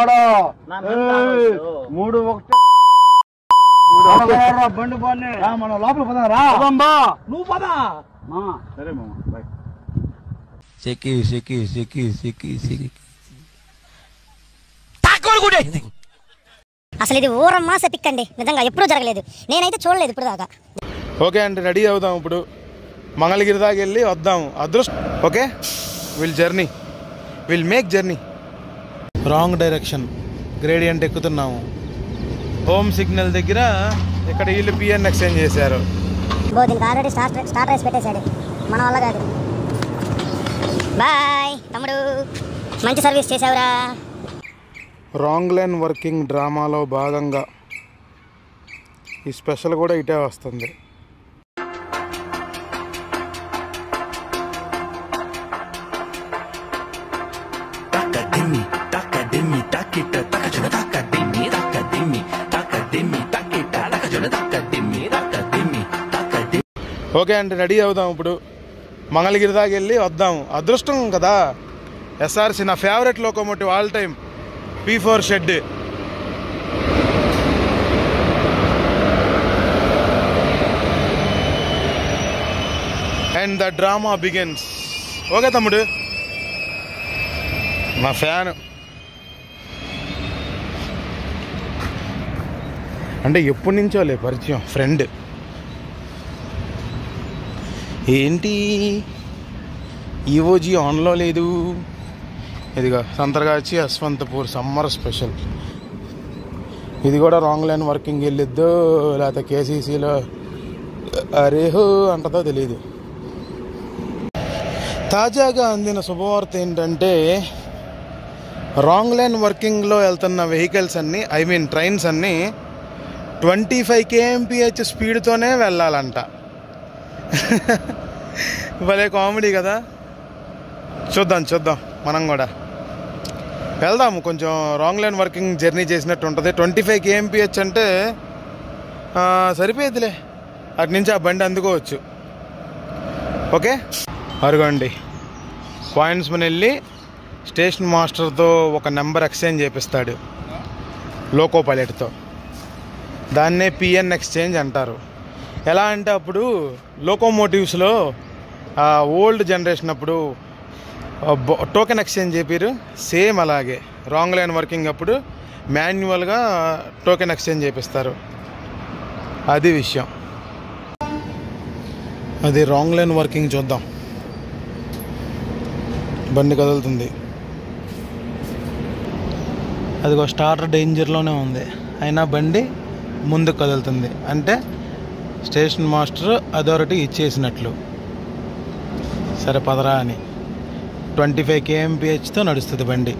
రాడా 3-1 బండి బాగుంది మనం లోపల పదా రా నువ్వు పదా సరే మామ బాయ్. అసలు ఇది ఊరమ్మా సెపిక్కండి, నిజంగా ఎప్పుడూ జరగలేదు, నేనైతే చూడలేదు ఇప్పుడు దాకా. ఓకే అండి, రెడీ అవుదాం. ఇప్పుడు మంగళగిరి దాకా వెళ్ళి వద్దాము. అదృష్టం. Okay, will make journey. Wrong direction, gradient ఎక్కుతున్నాము. హోమ్ సిగ్నల్ దగ్గర ఇక్కడ వీళ్ళు పిఎన్ ఎక్స్చేంజ్ చేశారు. దీనికి ఆల్రెడీ స్టార్ట్ రైస్ పెట్టేశాడు, మన వల్ల కాదు. బాయ్ తమ్ముడు, మంచి సర్వీస్ చేసావురా. రాంగ్ లైన్ వర్కింగ్ డ్రామాలో భాగంగా ఈ స్పెషల్ కూడా ఇటే వస్తుంది. ఓకే అండి, రెడీ అవుదాం. ఇప్పుడు మంగళగిరి దాకా వెళ్ళి వద్దాము. అదృష్టం కదా. ఎస్ఆర్సి నా favourite locomotive all time, P4 shed. And the drama begins. Okay తమ్ముడు, నా ఫ్యాన్. అంటే ఎప్పటి నుంచోలే పరిచయం, ఫ్రెండ్. ఏంటి ఈవోజీ ఆన్లో లేదు? ఇదిగా సంతరగాచి యశ్వంతపూర్ సమ్మర్ స్పెషల్. ఇది కూడా రాంగ్ లైన్ వర్కింగ్ వెళ్ళిద్దో లేకపోతే కేసీసీలో అరేహో అంటదో తెలియదు. తాజాగా అందిన శుభవార్త ఏంటంటే రాంగ్ లైన్ వర్కింగ్లో వెళ్తున్న వెహికల్స్ అన్నీ, ఐ మీన్ ట్రైన్స్ అన్నీ 25 kmph స్పీడ్తోనే వెళ్ళాలంట. భలే కామెడీ కదా. చూద్దాం మనం కూడా వెళ్దాము. కొంచెం రాంగ్ లైన్ వర్కింగ్ జర్నీ చేసినట్టు ఉంటుంది. 25 kmph అంటే సరిపోయేదిలే, అటు నుంచి ఆ బండి అందుకోవచ్చు. ఓకే, అరుగండి. పాయింట్స్ మన వెళ్ళి స్టేషన్ మాస్టర్తో ఒక నెంబర్ ఎక్స్చేంజ్ చేపిస్తాడు, లోకో పైలట్తో. దాన్నే పిఎన్ ఎక్స్చేంజ్ అంటారు. ఎలా అంటే అప్పుడు లోకోమోటివ్స్లో ఓల్డ్ జనరేషన్ అప్పుడు టోకెన్ ఎక్స్చేంజ్ చెప్పారు, సేమ్ అలాగే రాంగ్ లైన్ వర్కింగ్ అప్పుడు మాన్యువల్గా టోకెన్ ఎక్స్చేంజ్ చేపిస్తారు. అది విషయం. అది రాంగ్ లైన్ వర్కింగ్. చూద్దాం, బండి కదులుతుంది. అదిగో స్టార్టర్ డేంజర్లోనే ఉంది, అయినా బండి ముందుకు కదులుతుంది. అంటే స్టేషన్ మాస్టర్ అథారిటీ ఇచ్చేసినట్లు. సరే పదరా అని 25 kmphతో నడుస్తుంది బండి.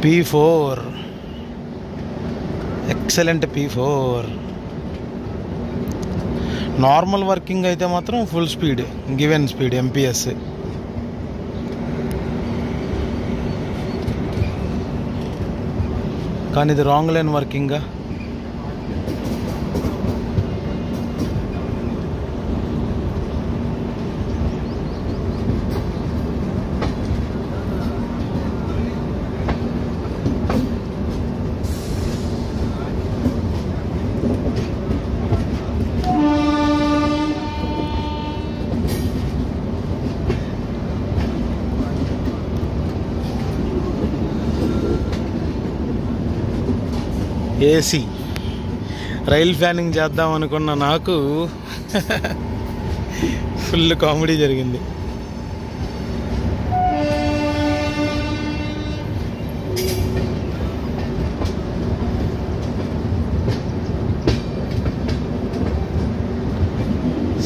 P4 excellent. P4 normal working అయితే మాత్రం full speed, given speed MPS. కానీ ఇది రాంగ్ లైన్ వర్కింగ్గా. ఏసీ రైల్ ఫ్యానింగ్ చేద్దాం అనుకున్న నాకు ఫుల్ కామెడీ జరిగింది.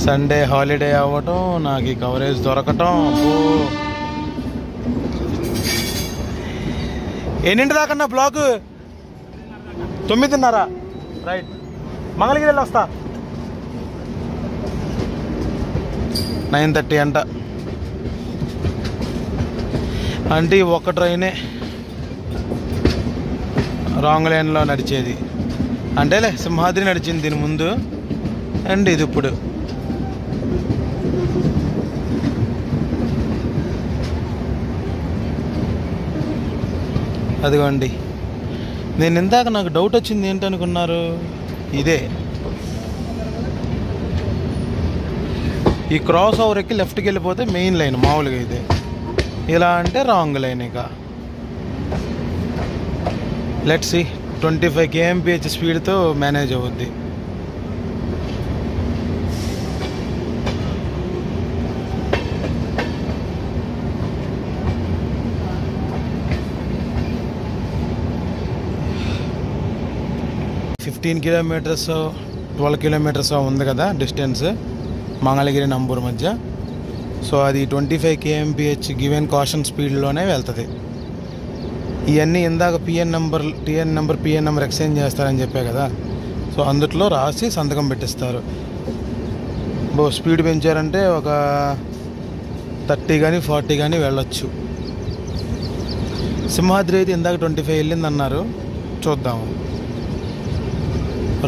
సండే హాలిడే అవ్వటం, నాకు ఈ కవరేజ్ దొరకటం. ఎన్నింటి దాకన్నా బ్లాక్? 9:30. రైట్, మంగళగిరి వెళ్ళి వస్తా. 9:30 అంట. అంటే ఒక ట్రైనే రాంగ్ లైన్లో నడిచేది. అంటేలే సింహాద్రి నడిచింది దీని ముందు, అండ్ ఇది ఇప్పుడు. అదిగోండి. నేను ఇందాక నాకు డౌట్ వచ్చింది ఏంటనుకున్నారు, ఇదే ఈ క్రాస్ ఓవర్ ఎక్కి లెఫ్ట్కి వెళ్ళిపోతే మెయిన్ లైన్ మామూలుగా, ఇదే ఇలా అంటే రాంగ్ లైన్. ఇక లెట్స్ సి 25 kmph స్పీడ్తో మేనేజ్ అవుద్ది. $15 kilometers 12 kilometers ఉంది కదా డిస్టెన్స్ మంగళగిరి నంబూరు మధ్య. సో అది 25 kmph గివెన్ కాషన్ స్పీడ్లోనే వెళ్తుంది. ఇవన్నీ ఇందాక టీఎన్ నెంబర్ ఎక్స్చేంజ్ చేస్తారని చెప్పే కదా, సో అందుట్లో రాసి సంతకం పెట్టిస్తారు. స్పీడ్ పెంచారంటే ఒక 30 కానీ 40 కానీ వెళ్ళొచ్చు. సింహాద్రి అయితే ఇందాక 25 వెళ్ళింది అన్నారు, చూద్దాము.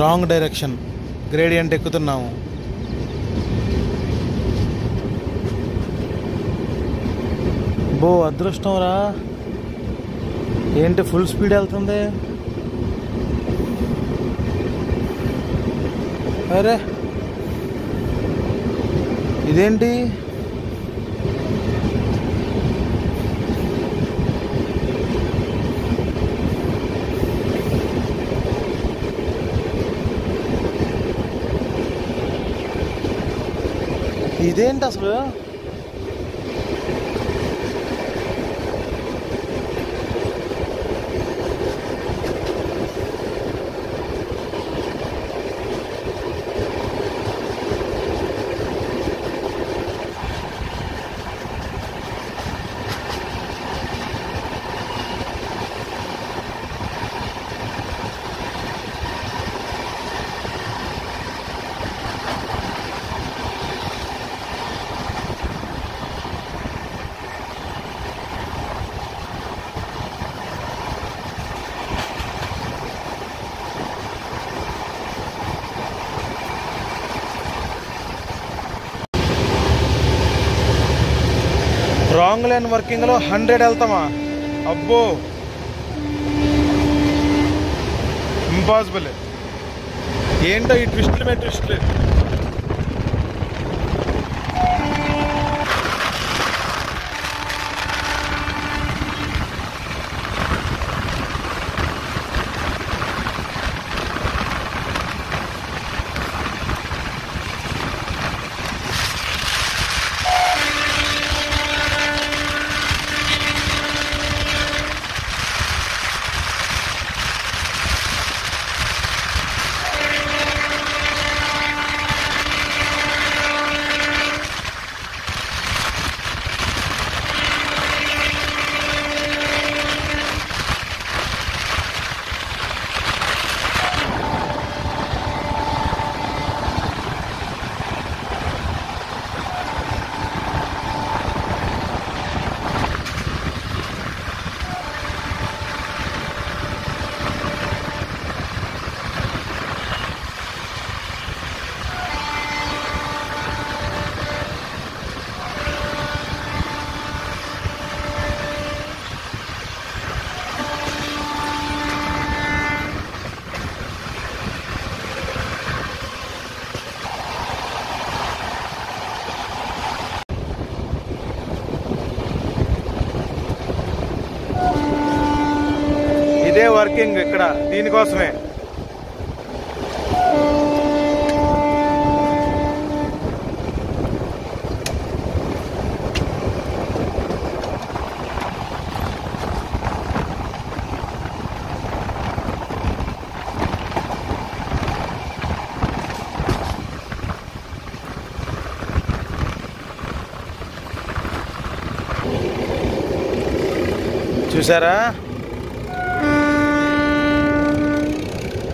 రాంగ్ డైరెక్షన్, గ్రేడియంట్ ఎక్కుతున్నాము. అదృష్టం రా, ఏంటి ఫుల్ స్పీడ్ వెళ్తుంది. అరే ఇదేంటి, ఇదేంటి అసలు. రాంగ్ లైన్ వర్కింగ్లో 100 వెళ్తామా? అబ్బో ఇంపాసిబుల్. ఏంటో ఈ ట్విస్టులు మీద ట్విస్టులు. ఇదే వర్కింగ్ ఇక్కడ దీనికోసమే. చూసారా,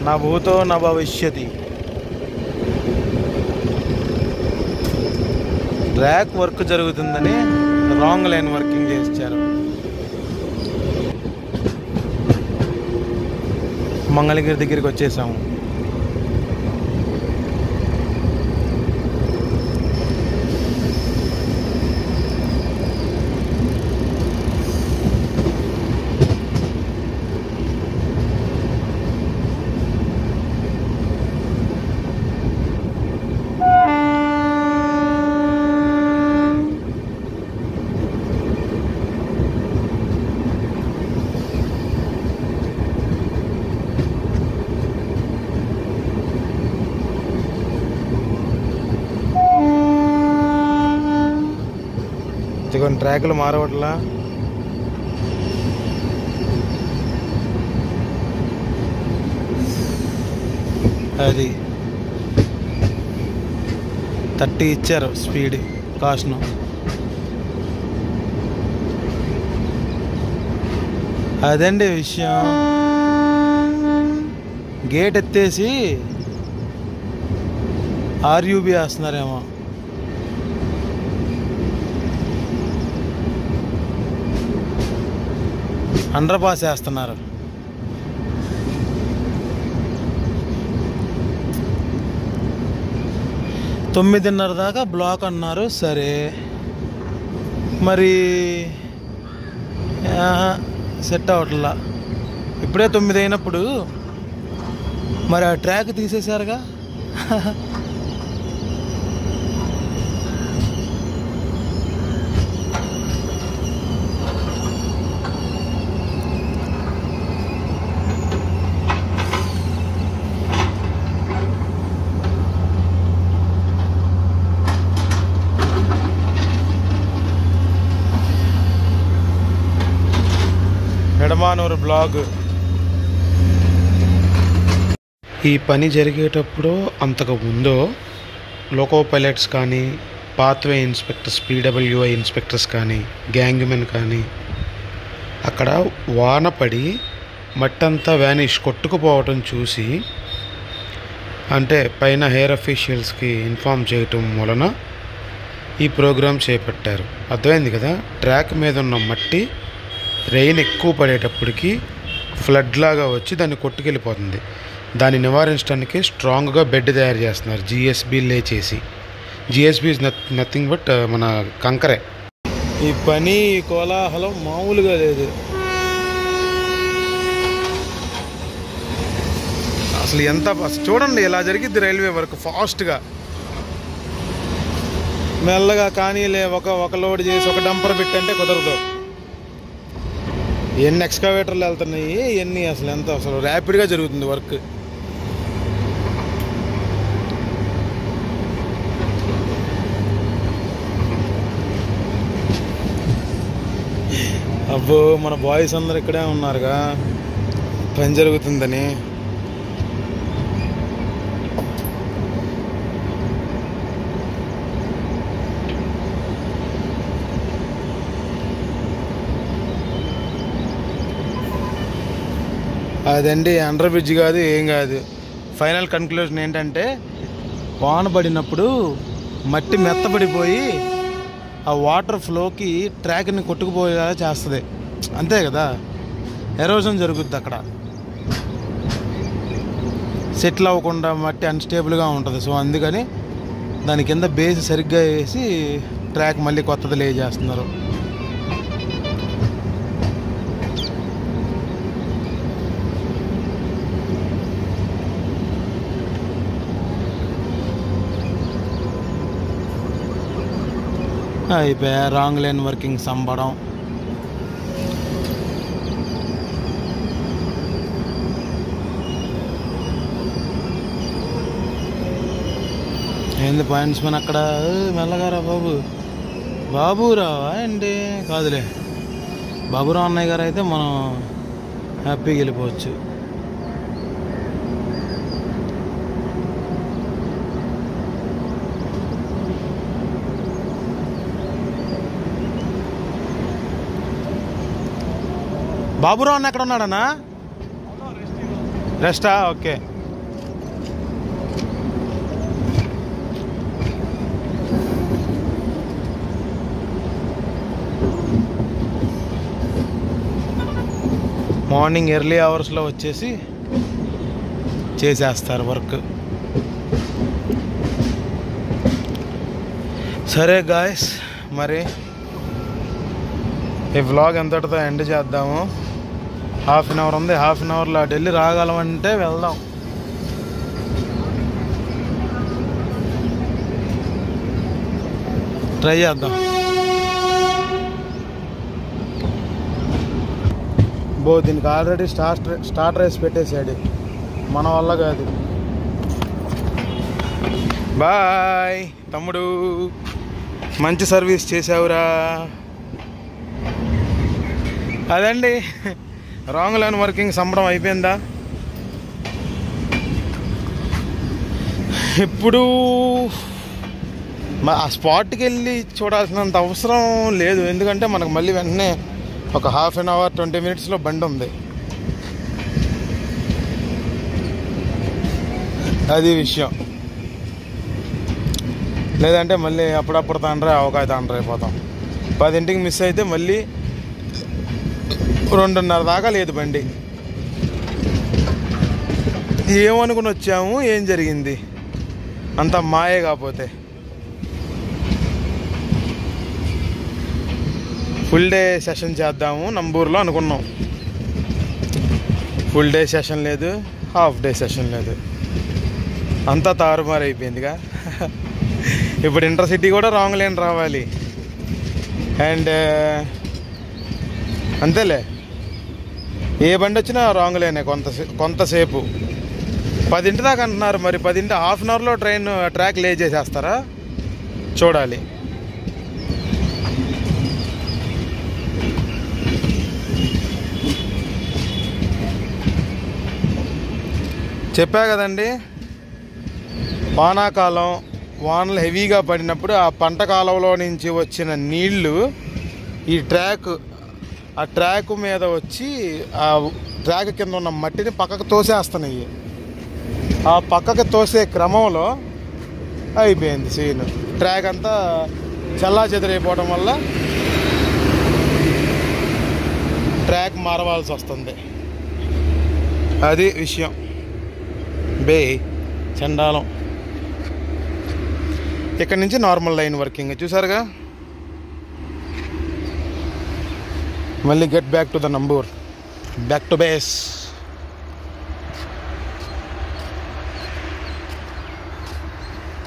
నా భూతో నా భవిష్యతి. ట్రాక్ వర్క్ జరుగుతుందని రాంగ్ లైన్ వర్కింగ్ చేశారు. మంగళగిరి దగ్గరికి వచ్చేసాము. ట్రాకులు మారవట్లా. అది 30 ఇచ్చారు స్పీడ్ కాస్ట్ను. అదండి విషయం. గేట్ ఎత్తేసి ఆర్యూబీ వేస్తున్నారేమో. అండర్ పాస్ వేస్తున్నారు. తొమ్మిదిన్నర దాకా బ్లాక్ అన్నారు. సరే మరి సెట్ అవ్వట్లా. ఇప్పుడే 9 అయినప్పుడు మరి ఆ ట్రాక్ తీసేశారుగా. ఎడమానూరు బ్లాగ్. ఈ పని జరిగేటప్పుడు అంతకు ముందు లోకో పైలట్స్ కానీ, పాత్వే ఇన్స్పెక్టర్స్, పీడబ్ల్యూఐ ఇన్స్పెక్టర్స్ కానీ, గ్యాంగ్మెన్ కానీ అక్కడ వాన పడి మట్టంతా వ్యానిష్ కొట్టుకుపోవటం చూసి, అంటే పైన హెయిర్ అఫీషియల్స్కి ఇన్ఫామ్ చేయటం వలన ఈ ప్రోగ్రాం చేపట్టారు. అర్థమైంది కదా. ట్రాక్ మీద ఉన్న మట్టి రెయిన్ ఎక్కువ పడేటప్పటికి ఫ్లడ్ లాగా వచ్చి దాన్ని కొట్టుకెళ్ళిపోతుంది. దాన్ని నివారించడానికి స్ట్రాంగ్గా బెడ్ తయారు చేస్తున్నారు జిఎస్బి లేచేసి. జిఎస్బి ఇస్ నథింగ్ బట్ మన కంకరే. ఈ పని కోలాహలం మామూలుగా లేదు అసలు. ఎంత చూడండి ఇలా జరిగిద్ది రైల్వే వర్క్ ఫాస్ట్గా. మెల్లగా కానీలే, ఒక లోడ్ చేసి ఒక డంపర్ పెట్టంటే కుదరదు. ఎన్ని ఎక్స్కవేటర్లు వెళ్తున్నాయి, ఎన్ని అసలు ర్యాపిడ్గా జరుగుతుంది వర్క్. అబ్బో మన బాయ్స్ అందరు ఇక్కడే ఉన్నారుగా పని జరుగుతుందని. అదండి అండర్ బ్రిడ్జ్ కాదు, ఏం కాదు. ఫైనల్ కన్క్లూజన్ ఏంటంటే వాన పడినప్పుడు మట్టి మెత్తబడిపోయి ఆ వాటర్ ఫ్లోకి ట్రాక్ని కొట్టుకుపోయేలా చేస్తుంది. అంతే కదా, ఎరోజన్ జరుగుద్ది అక్కడ. సెటిల్ అవ్వకుండా మట్టి అన్స్టేబుల్గా ఉంటుంది. సో అందుకని దాని కింద బేస్ సరిగ్గా వేసి ట్రాక్ మళ్ళీ కొత్తది లే చేస్తున్నారు. అయిపోయా రాంగ్ లైన్ వర్కింగ్ సంబడం. ఏంది పాయింట్స్ మన అక్కడ. మెల్లగారా బాబు రావా అండి. కాదులే, బాబురావు అన్నయ్య గారు అయితే మనం హ్యాపీగా వెళ్ళిపోవచ్చు. బాబురావు అన్న ఎక్కడ ఉన్నాడన్నా? రెస్టా? ఓకే. మార్నింగ్ ఎర్లీ అవర్స్లో వచ్చేసి చేసేస్తారు వర్క్. సరే గాయస్, మరి ఈ వ్లాగ్ ఎంతటితో ఎండ్ చేద్దాము. 1/2 అవర్ ఉంది. 1/2 అవర్లో ఢిల్లీ రాగలమంటే వెళ్దాం. ట్రై చేద్దాం. దీనికి ఆల్రెడీ స్టార్ట్ రైస్ పెట్టేసాడు, మన వల్ల కాదు. బాయ్ తమ్ముడు, మంచి సర్వీస్ చేసావురా. అదండి రాంగ్ లైన్ వర్కింగ్ సంబరం అయిపోయిందా? ఇప్పుడు ఆ స్పాట్కి వెళ్ళి చూడాల్సినంత అవసరం లేదు, ఎందుకంటే మనకు మళ్ళీ వెంటనే ఒక హాఫ్ అన్ అవర్ 20 minutesలో బండి ఉంది. అది విషయం. లేదంటే మళ్ళీ అప్పుడప్పుడు తండ్రి అవకాయ తండ్రి అయిపోతాం. 10ంటికి మిస్ అయితే మళ్ళీ 2:30 దాకా లేదు బండి. ఏమనుకుని వచ్చాము, ఏం జరిగింది, అంత మాయే. కాకపోతే ఫుల్ డే సెషన్ చేద్దాము నంబూరులో అనుకున్నాం. ఫుల్ డే సెషన్ లేదు, హాఫ్ డే సెషన్ లేదు, అంతా తారుమారు అయిపోయిందిగా. ఇప్పుడు ఇంటర్సిటీ కూడా రాంగ్ లైన్ రావాలి. అండ్ అంతేలే, ఏ బండి వచ్చినా రాంగ్ లైనే కొంతసేపు. 10 దాకా అంటున్నారు, మరి 10 హాఫ్ అన్ అవర్లో ట్రాక్ లే చేసేస్తారా? చూడాలి. చెప్పా కదండి, వానాకాలం వానలు హెవీగా పడినప్పుడు ఆ పంట కాలంలో నుంచి వచ్చిన నీళ్లు ఈ ట్రాక్ మీద వచ్చి ఆ ట్రాక్ కింద ఉన్న మట్టిని పక్కకు తోసేస్తున్నాయి. ఆ పక్కకు తోసే క్రమంలో అయిపోయింది సీన్. ట్రాక్ అంతా చల్లా చెదిరైపోవడం వల్ల ట్రాక్ మారవాల్సి వస్తుంది. అది విషయం. చండాలం. ఇక్కడ నుంచి నార్మల్ లైన్ వర్కింగ్ చూసారుగా. మళ్ళీ get back to the Nambur, back to base.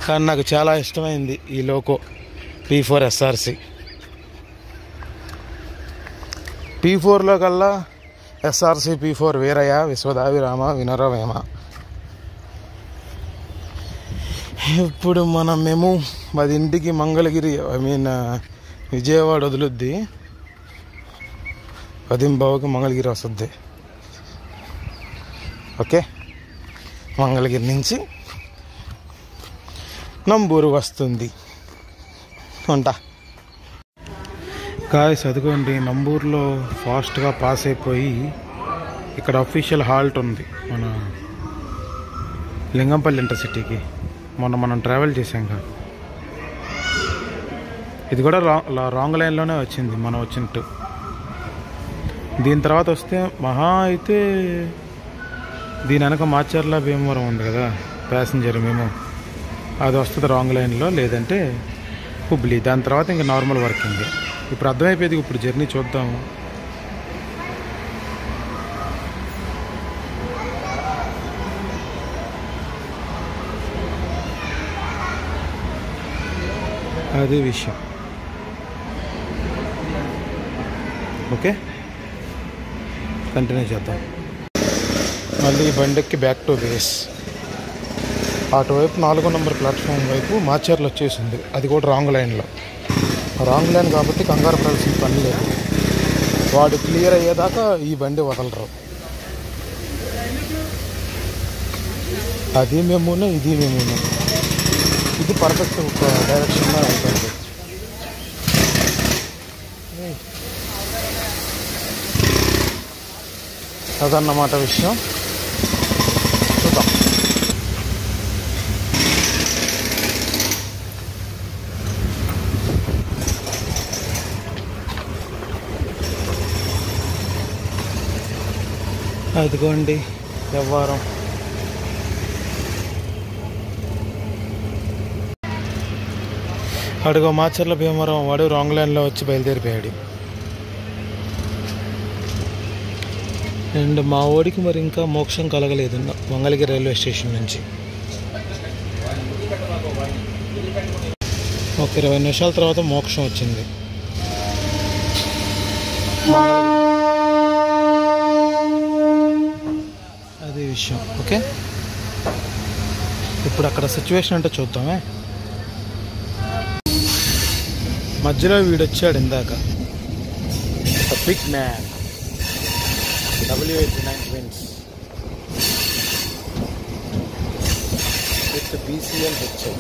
కానీ నాకు చాలా ఇష్టమైంది ఈ లోకో P4 SRC. P4లో కల్లా SRC P4 వీరయ్య విశ్వదాభిరామ వినరవేమ. ఇప్పుడు మేము 10ంటికి మంగళగిరి విజయవాడ వదులుద్ది, 10:15కి మంగళగిరి వస్తుంది. ఓకే, మంగళగిరి నుంచి నంబూరు వస్తుంది. ఉంటా గాయ్స్. అదిగోండి నంబూరులో ఫాస్ట్గా పాస్ అయిపోయి ఇక్కడ అఫీషియల్ హాల్ట్ ఉంది మన లింగంపల్లి ఇంటర్సిటీకి. మనం ట్రావెల్ చేసాం కదా, ఇది కూడా రాంగ్ లైన్లోనే వచ్చింది మనం వచ్చినట్టు. దీని తర్వాత వస్తే మహా అయితే దీని వెనక మాచర్ల భీమవరం ఉంది కదా ప్యాసింజర్ మేము, అది వస్తుంది రాంగ్ లైన్లో, లేదంటే హుబ్లీ. దాని తర్వాత ఇంకా నార్మల్ వర్కింగ్. ఇప్పుడు అర్థమైపోయింది. ఇప్పుడు జర్నీ చూద్దాము. అదే విషయం. ఓకే, కంటిన్యూ చేద్దాం. మళ్ళీ బండెక్కి బ్యాక్ టు బేస్. అటువైపు 4వ నెంబర్ ప్లాట్ఫామ్ వైపు మాచర్లు వచ్చేసింది, అది కూడా రాంగ్ లైన్లో. రాంగ్ లైన్ కాబట్టి కంగారు పడాల్సిన పని లేదు. వాడు క్లియర్ అయ్యేదాకా ఈ బండి వదలరు. అది మేమునే, ఇది మేమునే. ఇది పర్ఫెక్ట్ డైరెక్షన్లో అయిపోయింది. అదన్నమాట విషయం. చూద్దాం. అదిగోండి వ్యవహారం. అడుగో మాచర్ల భీమవరం వాడు రాంగ్ లైన్లో వచ్చి బయలుదేరిపోయాడు. అండ్ మా ఓడికి మరి ఇంకా మోక్షం కలగలేదు మంగళగిరి రైల్వే స్టేషన్ నుంచి. ఒక 20 నిమిషాల తర్వాత మోక్షం వచ్చింది. అదే విషయం. ఓకే, ఇప్పుడు అక్కడ సిచ్యువేషన్ అంటే చూద్దామే. మధ్యలో వీడొచ్చాడు ఇందాక, big man. W89 twins with BCL HL.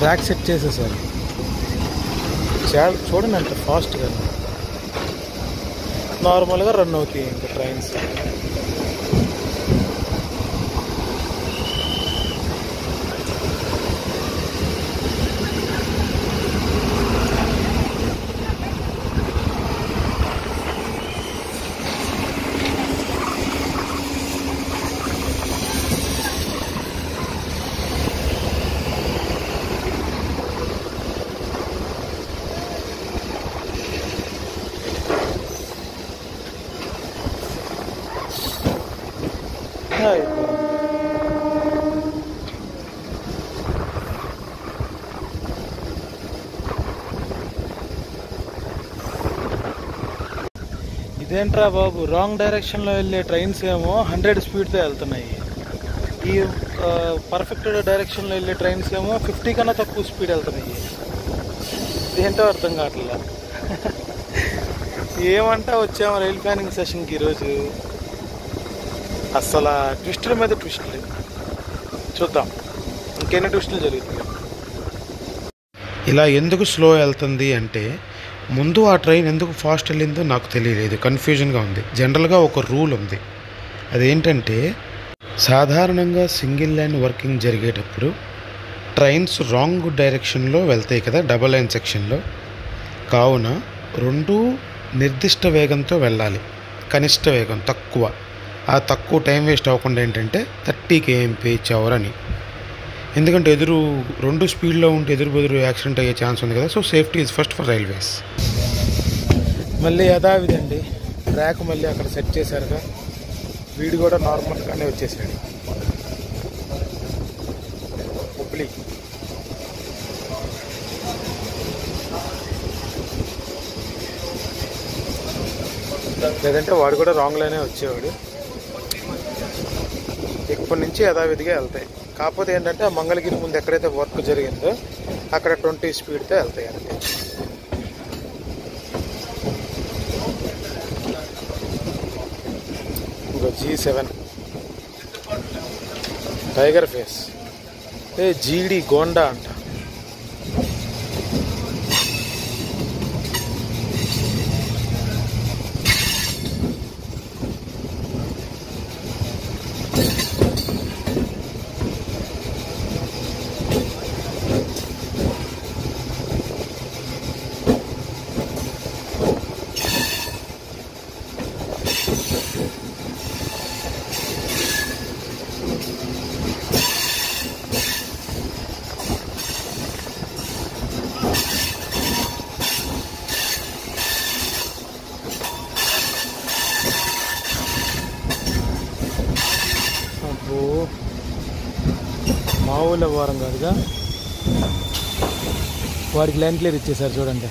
Track set చేసేసారు. చాలా చూడండి అంత ఫాస్ట్గా నార్మల్గా రన్ అవుతాయి ఇంకా ట్రైన్స్. ఇదేంట్రా బాబు, రాంగ్ డైరెక్షన్లో వెళ్ళే ట్రైన్స్ ఏమో 100 స్పీడ్తో వెళ్తున్నాయి. ఈ పర్ఫెక్ట్ డైరెక్షన్లో వెళ్ళే ట్రైన్స్ ఏమో 50 కన్నా తక్కువ స్పీడ్ వెళ్తున్నాయి. ఇదేంటో అర్థం కావట్లా. ఏమంటా వచ్చాము రైల్ ప్లానింగ్ సెషన్కి ఈరోజు. అసలు ట్విస్టుల మీద ట్విస్టులు. చూద్దాం ఇంకెన్ని ట్విస్టులు జరుగుతాయి. ఇలా ఎందుకు స్లో వెళ్తుంది అంటే, ముందు ఆ ట్రైన్ ఎందుకు ఫాస్ట్ వెళ్ళిందో నాకు తెలియలేదు, కన్ఫ్యూజన్గా ఉంది. జనరల్గా ఒక రూల్ ఉంది, అదేంటంటే సాధారణంగా సింగిల్ లైన్ వర్కింగ్ జరిగేటప్పుడు ట్రైన్స్ రాంగ్ డైరెక్షన్లో వెళ్తాయి కదా డబల్ లైన్ సెక్షన్లో. కావున రెండు నిర్దిష్ట వేగంతో వెళ్ళాలి, కనిష్ట వేగం తక్కువ. ఆ తక్కువ టైం వేస్ట్ అవ్వకుండా ఏంటంటే 30 km/h అని. ఎందుకంటే రెండు స్పీడ్లో ఉంటే ఎదురు యాక్సిడెంట్ అయ్యే ఛాన్స్ ఉంది కదా. So safety is first for railways. మళ్ళీ యథావిధండి ట్రాక్ మళ్ళీ అక్కడ సెట్ చేశారుగా. వీడు కూడా నార్మల్గానే వచ్చేసాడు. హుబ్లీ లేదంటే వాడు కూడా రాంగ్ లైనే వచ్చేవాడు. ఇప్పటి నుంచి యథావిధిగా వెళ్తాయి. కాకపోతే ఏంటంటే ఆ మంగళగిరి ముందు ఎక్కడైతే వర్క్ జరిగిందో అక్కడ 20 స్పీడ్తో వెళ్తాయి అంతే. ఇంకో G7 టైగర్ ఫేస్, జీడి గోండా అంట. బావుల వారం కాదుగా, వాడికి లైన్ క్లియర్ ఇచ్చేసారు చూడండి.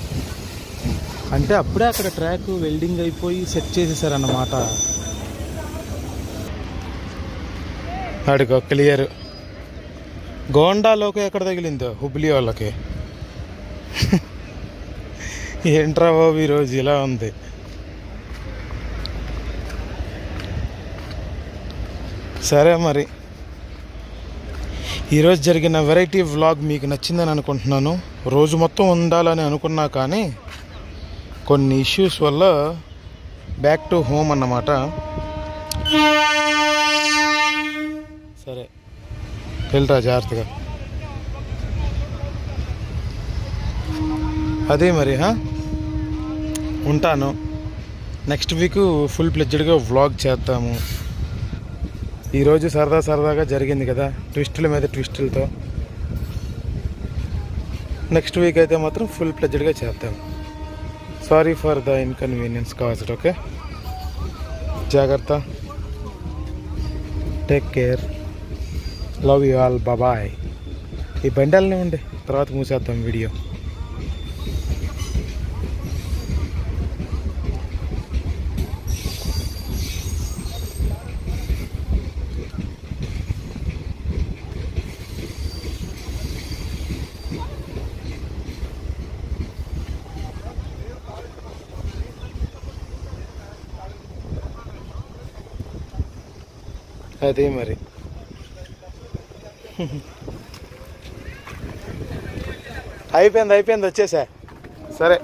అంటే అప్పుడే అక్కడ ట్రాక్ వెల్డింగ్ అయిపోయి సెట్ చేసేసారన్నమాట. అడిగో క్లియర్. గోండాలోకి ఎక్కడ తగిలిందో హుబ్లీ వాళ్ళకి. ఏంట్రా బాబు ఈరోజు ఇలా ఉంది. సరే మరి ఈరోజు జరిగిన వెరైటీ వ్లాగ్ మీకు నచ్చిందని అనుకుంటున్నాను. రోజు మొత్తం ఉండాలని అనుకున్నా కానీ కొన్ని ఇష్యూస్ వల్ల బ్యాక్ టు హోమ్ అన్నమాట. సరే వెళ్తా జాగ్రత్తగా. అదే మరి ఉంటాను. నెక్స్ట్ వీక్ ఫుల్ ప్లెడ్జ్డ్గా వ్లాగ్ చేద్దాము. ఈరోజు సరదాగా జరిగింది కదా, ట్విస్టుల మీద ట్విస్టులతో. నెక్స్ట్ వీక్ అయితే మాత్రం ఫుల్ ప్లెడ్జ్డ్గా చేద్దాం. Sorry for the inconvenience caused. Okay, జాగ్రత్త, take care, love you all, bye. ఈ బండాలనే ఉండే తర్వాత మూసేద్దాం వీడియో. అదే మరి అయిపోయింది వచ్చేసా. సరే.